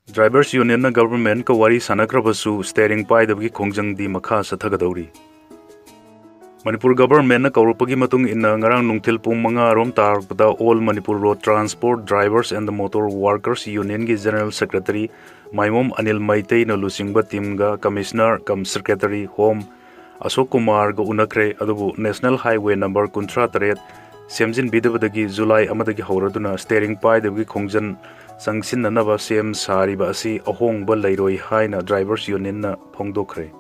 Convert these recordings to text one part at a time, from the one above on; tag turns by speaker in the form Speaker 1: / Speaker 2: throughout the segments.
Speaker 1: Drivers Union na government ka wari sanakrabasu steering paidabgi khongjangdi makha sathagadauri. Manipur government na kaurupagi matung inna ngarang nungthil pung manga rom tarpada All Manipur Road Transport Drivers and the Motor Workers Union gi General Secretary Maimom Anil Maitei na lusingba team ga Commissioner kam Secretary Home Ashok Kumar ga unakre adubu National Highway number 38 Semjin bidabadagi July amadagi hauraduna steering paidabgi khongjan Sangsin nanaba CM Sariba asi ahongba lairoi haina Drivers Union na phongdokre.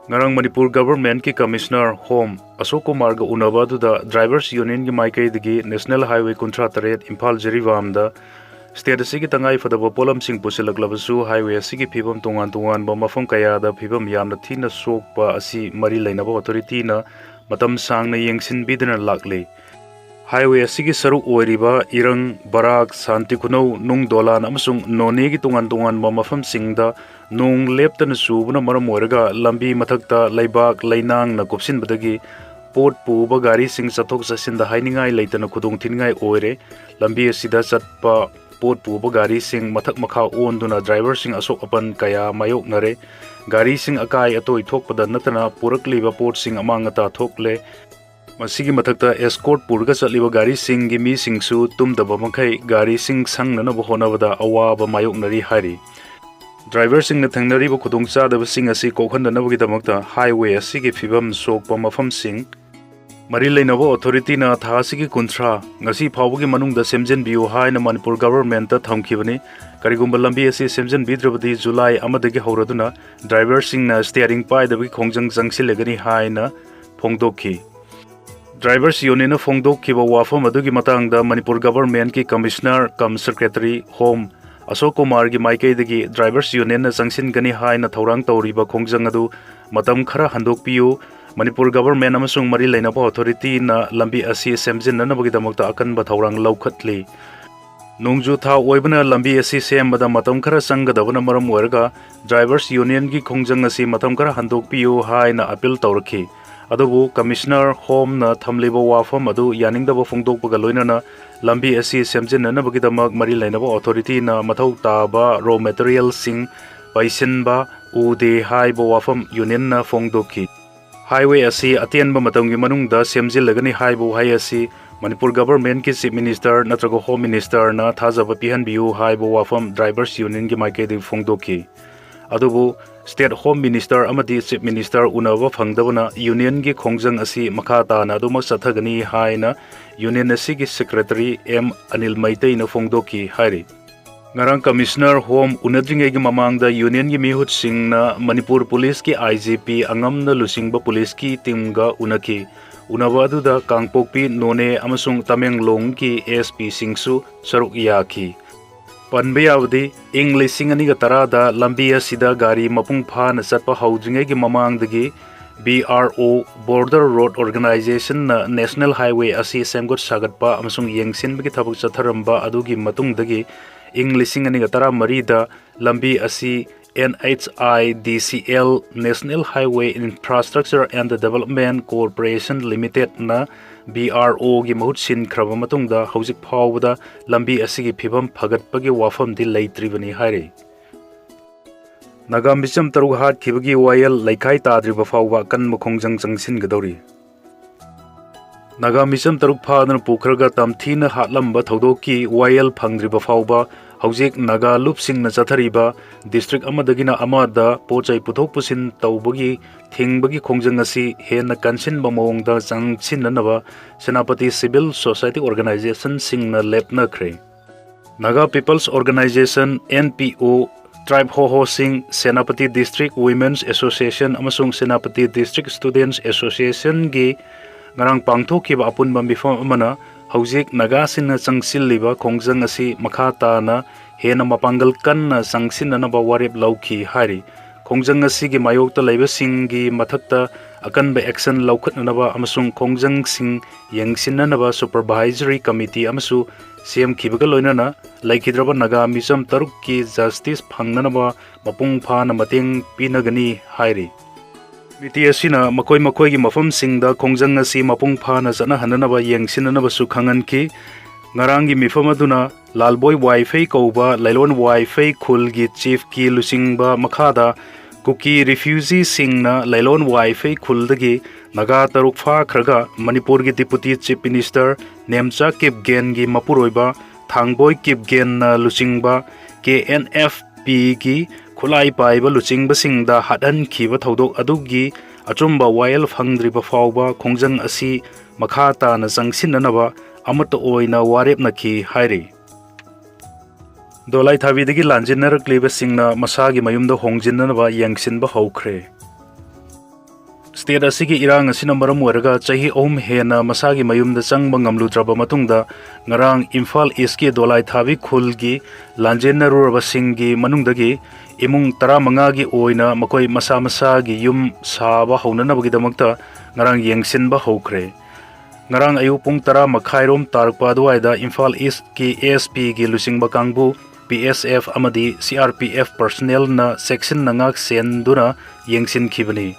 Speaker 1: Ngarang Manipur Government ki Commissioner Home Ashok Kumar ga unaba duda Drivers Union gi maikai digi National Highway 38 Imphal Jeriwam da state asigi tangai fadaba polam sing pusilaklabasu highway asigi phibam tongan ba mafam kaya da phibam yamna thina sokpa asi mari lainaba authority na matam sangna yengsin bidana lakle. Highway asigi saruk oiriba irang barak santi kunau nung dolan amasung none gi tungan ba mafam singda nung leptana subuna maram oiraga lambi mathakta laibak lainang na kopsin badagi pot puba gari sing chathok chasinda hainingai leitana khudung thingai oire lambi asida chatpa pot puba gari sing mathak makha onduna driver sing asok apan kaya mayok nare gari sing akai atoi thokpada natana purakliba pot sing amangata thokle Masigi mathakta escort purga chatliba gari sing gi mi singsu tumdaba makhai gari sing sangnana bahonabada awaba mayok nari hari driver sing na thangnari ba khudong chadaba sing asi kokhanna bagi damakta highway asigi phibam sokpa mafam sing mari leinaba authority na thasigi kunthra ngasi phawgi manungda semjen biu haina Manipur government ta thamkhibani karigumba lambi asi semjen bidrabadi July amadagi hauraduna driver sing na steering pai dabi khongjang jangsilegani haina phongdokhi Drivers Union Fongdok Kiba Wafam Adugi Matangda Manipur Government ki Commissioner kam Secretary Home Ashok Kumar gi Maikei dagi Drivers Union na Sangsin gani hai na Thaurang Tauriba Khongjang adu matam khara handok piyu Manipur Government amasung mari lainaba authority na lambi asi semjin nanabagi damakta akanba Thaurang laukhatli Nungju tha oibana lambi asi sembada matam khara sanggadabana maram oiraga Drivers Union gi Khongjang asi matam khara handok piyu hai na appeal taurakhi Adubu Commissioner Home na thamliba wafam adu yaningdaba phongdokpaga loinana lambi asi semjinna bagidamak mari lainaba authority na mathau taba raw material sing paisinba ude haiba wafam union na phongdokhi highway asi atianba matamgi manungda semjilagani haiba hai asi Manipur government ki chief minister natrago home minister na thajaba pihanbiu haiba wafam drivers union gi maike de phongdokhi adubu State Home Minister amadi Chief Minister unava phangdabana Union gi khongjang asi makhata na duma sathagani haina Union asi gi Secretary M Anil Maitei na phongdoki hairi ngarang Commissioner Home unadringe gi mamangda Union gi mihut sing na Manipur Police ki IGP angam na lusingba police ki team ga unaki unava aduda Kangpokpi None amasung Tamenglong ki SP singsu saruk yaki Panbayawdi English singani tarada lambi asida gari mapung phana chatpa haudringe gi mamangdagi BRO Border Road Organization na National Highway asi semgot sagatpa amasung yengsinbagi thabak chatharamba adugi matungdagi English singani tara marida lambi asi NHIDCL National Highway Infrastructure and Development Corporation Limited na BRO gi mahut sin khraba matungda hojik phawda lambi asigi phibam phagatpagi wafam di leitribani haire Nagam bicham tarug hat khibagi wayal laikhai tadriba phawba kan mukhongjang jangsin gadori Nagam bicham tarug phadana pukhraga tamthina hatlamba thodoki wayal phangdriba phawba hojik naga lupsing na chathariba district amadagina amada pochai puthok pusin tawbagi thingbagi khongjang asi hena kansin bamongda jangsin nanaba Senapati Civil Society Organization singna lepna khre Naga People's Organization NPO Tribe Ho Sing Senapati District Women's Association amasung Senapati District Students Association gi ngarang pangthokiba apunba mifam amana hojik naga sinna changsilliba khongjang asi makhata na hena mapangal kanna sangsinna warep lauki hari khongjang asi gi mayokta leiba singi mathakta akanba action laukhatnaba amasung khongjang sing yengsinnaba supervisory committee amasu CM khibaga loinana laikhidraba naga misam taruk ki justice phangnanaba mapung phana mateng pinagani hairi Miti asina makoi gi mafam singda khongjang asi mapung phana jana hananaba yengsinanaba su khangan ki Ngarangi mifamaduna lalboy wifi kauba lailon wifi khulgi chief ki lusingba makhada kuki refugee singna lailon wifi khuldagi naga taruk fa khraga Manipur gi deputy chief minister nemcha kipgen gi mapuroiba thangboy kipgen na lusingba KNFP gi khulai paiba lusingba singda hadan khiba thodok adugi achumba wail phangdriba fawba khongjang asi makhata na jangsinanaba amata oina warep nakhi hairi dolai thabi degi lanjinner kliba singna masagi mayumda hongjinna yangsinba haukhre state asigi irang asina maram waraga chahi hena masagi mayumda changba ngamlutraba matungda ngarang Imphal East ki dolai thabi khulgi lanjinner rurba singgi manungdagi imung 15 gi oina makoi masa masagi yum saba haunanabagi damakta ngarang yangsinba haukhre ngarang ayu pung 10 makhairom tarpa duaida Imphal East ki ASP gi lusingba kangbu PSF amadi CRPF personnel na section nangak sen duna yengsin khibani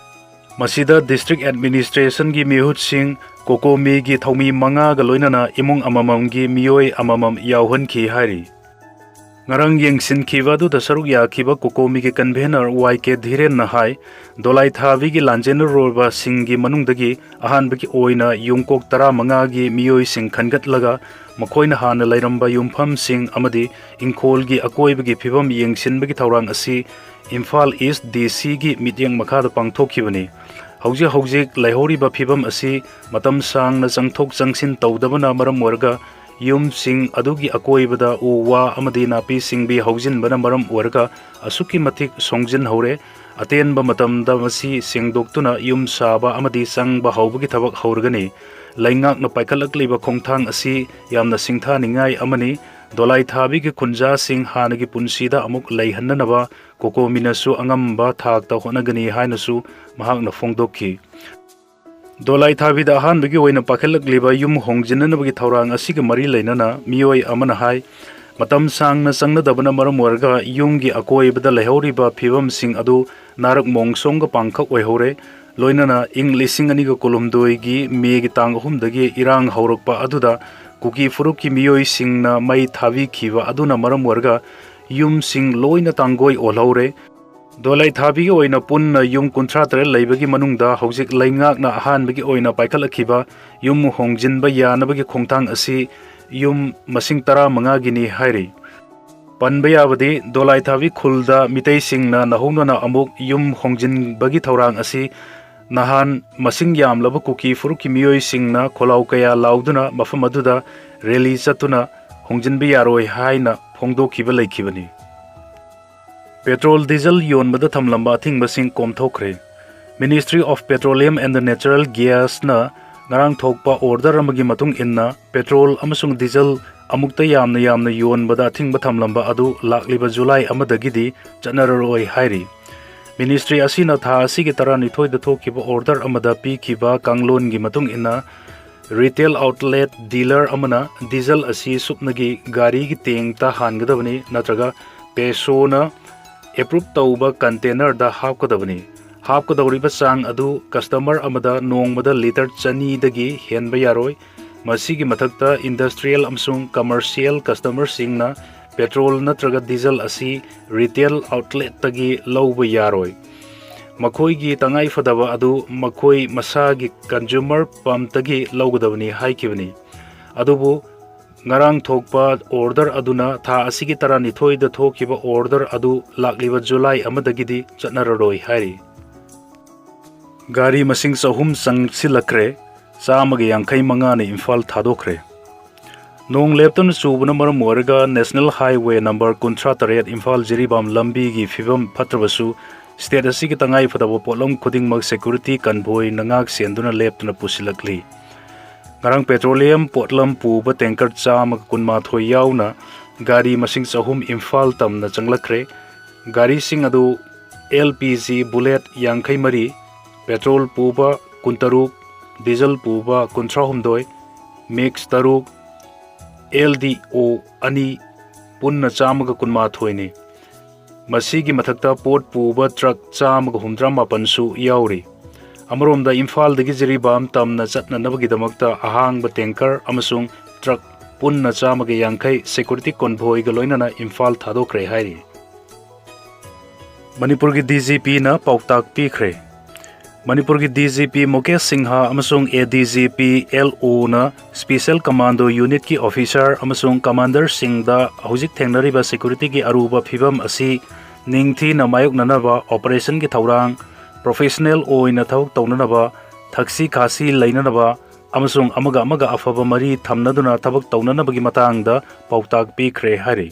Speaker 1: masida district administration gi mihut sing kokomi gi thomi manga ga loinana imung amamam gi miyoi amamam yauhan khi hari ngarang yengsin khiba du da saruk ya khiba kokomi gi convener YK Dhiren na hai dolai thabi gi lanjener roba singi manungdagi ahan bagi oina yungkok 15 gi miyoi sing khangat laga makoina hana lairamba yumpham sing amadi ingkhol gi akoi bagi phibam yengsin bagi thawrang asi Imphal East DC gi mityang makhada pangthokibani hauji laihori ba phibam asi matam sang na changthok changsin tawdabana maram warga yum sing adugi akoi bada uwa amadi napi sing bi haujin bana maram warga asuki mathik songjin hore aten ba matam da masi singdoktuna yum saba amadi sang ba haubagi thabak haurgani laingak na paikalakli ba khongthang asi yamna singtha ningai amani dolai thabi gi kunja sing hanagi punsida amuk leihannaba kokominasu angamba thakta honagani hainasu mahakna phongdokki dolai thabi da han bigi oina pakhalakli ba yum hongjinanabagi thawrang asiga mari leinana miyoi amana hai matam sang na changna dabana maram warga yumgi akoi bada lehori ba phibam sing adu narak mongsong ga pangkhak oihore loinana ing lising ani ga kolumdoi gi me gi tang hum dagi irang haurakpa aduda kuki furuki miyoi sing na mai thabi khiwa aduna maram warga yum sing loina tangoi olhore dolai thabi gi oina punna yum 13 leibagi manungda hojik laingak na ahan bagi oina paikhalakhiba yum hongjin ba yanabagi khongthang asi yum masing 15 gini hairi panbaya badi dolai thabi khulda mitei singna nahongna amuk yum hongjin bagi thawrang asi nahan masing yam laba kuki furuki miyoi singna kholau kaya lauduna mafam aduda rally chatuna hongjin bi yaroi haina phongdokhiba leikhibani petrol diesel yon bada thamlamba thing basing komthokre Ministry of Petroleum and the Natural Gas na ngarang thokpa order amagi matung inna petrol amasung diesel amukta yamna yon bada thing bathamlamba adu lakliba July amadagidi chanararoi hairi Ministry asina tha asigi tarani thoi da thokiba order amada pi kiba kanglon gi matung inna retail outlet dealer amana diesel asi supnagi gari gi teng ta hangadabani natraga peso na approve tauba container da hapkadabani hapkadawriba sang adu customer amada nongmada liter chani dagi henba yaroi masigi mathakta industrial amsung commercial customer singna petrol natraga diesel asi retail outlet tagi lawba yaroi makhoi gi tangai fadaba adu makhoi masagi consumer pump tagi lawgadabani haikibani adubu ngarang thokpa order aduna tha asigi tarani thoi da thokiba order adu lakliba July amadagidi chatnararoi hairi gari masing sahum sangsilakre chamagi yangkai manga ni Imphal thadokre nong lepton chubuna maram warga national highway number 38 Imphal Jiribam lambi gi fibam phatrabasu state asigi tangai fadaba polom khuding mag security convoy nangak senduna leptuna pusilakli ngarang petroleum potlam puba tanker chama kunma thoi yauna gari masing sahum Imphal tamna changlakre gari sing adu LPG bullet yangkai mari petrol puba kuntaruk diesel puba kuntrahumdoi mix taruk LDO ani punna chamaga kunma thoini masigi mathakta port puba truck chamaga humdra mapansu yauri amromda Imphal dagi Jiribam tamna chatna nabagi damakta ahang ba tanker amasung truck पुन्ना चामगे यांखै security convoy गा लोइनाना इम्फाल थादोखरे हाइरि मणिपुर की DGP ना पाउताक पीखरे मणिपुर की DGP Mukesh Sinha अमसुंग ADGP LO ना स्पेशल कमांडो यूनिट की ऑफिसर अमसुंग कमांडर सिंह दा हौजिक थेंगनरिबा सिक्योरिटी की अरुबा फिबम असी निंगथी ना मायोकननबा ऑपरेशन की थौरांग प्रोफेशनल ओइना थबक तौननबा थक्सी खासी लैननबा अमसुंग अमगा अफबा मरी थमनदुना थबक तौननबगी मतांगदा पाउताक पीखरे हाइरि